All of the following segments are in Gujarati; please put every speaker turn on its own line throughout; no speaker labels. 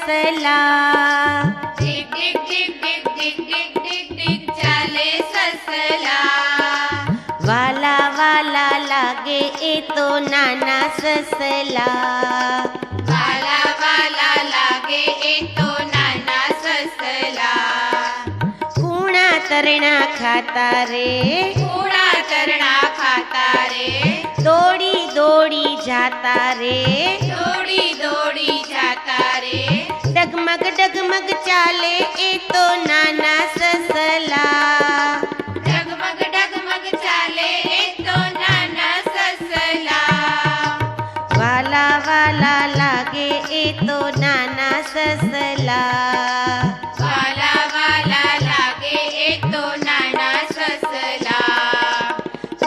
ससला।
ડીગ ડીગ ડીગ ડીગ ડીગ ડીગ ડીગ ડીગ ચાલે સસલા।
વાલા વાલા લાગે એ તો નાના સસલા।
વાલા વાલા લાગે એ તો નાના સસલા।
કૂણા તરણા ખાતા રે,
કૂણા તરણા ખાતા રે,
દોડી દોડી જાતા રે,
દોડી દોડી જાતા રે,
ડગમગ ડગમગ ચાલે એ તો નાના સસલા।
ડગમગ ડગમગ ચાલે એ તો નાના સસલા।
વાલા વાલા લાગે એ તો નાના સસલા।
વાલા વાલા લાગે એ તો નાના સસલા।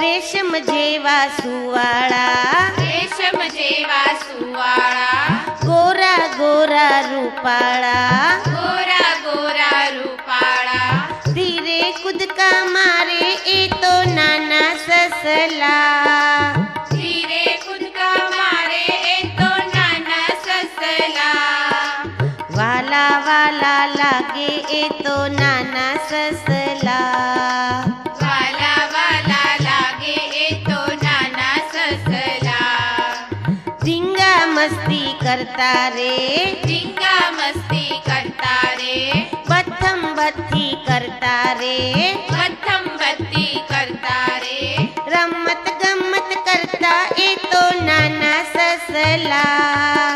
રેશમ જેવા સુવાળા,
રેશમ જેવા સુવાળા,
ગોરા ગોરા રૂપાળા,
ગોરા ગોરા રૂપાળા,
ધીરે કૂદકા મારે એ તો નાના સસલા।
ધીરે કૂદકા મારે એ તો નાના સસલા।
વાલા વાલા લાગે એ તો નાના સસલા।
વાલા વાલા લાગે એ તો નાના સસલા।
ધીંગા મસ્તી કરતા રે,
ધીંગા મસ્તી કરતા રે,
બથમ બથી કરતા રે,
મથમ બત્તી કરતા રે,
રમત ગમત કરતા એ તો નાના સસલા।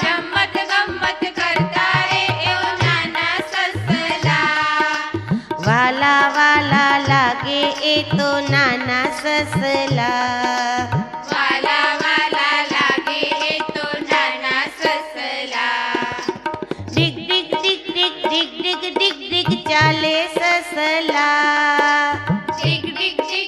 રમત ગમત કરતા રે એ નાના સસલા।
વાલા વાલા લાગે એ તો નાના સસલા।
વાલા વાલા લાગે એ તો નાના સસલા।
ડીગ ડીગ ડીગ ડીગ ડીગ ડીગ ડીગ ડીગ ચાલે સસલા।
ડીગ ડીગ ડીગ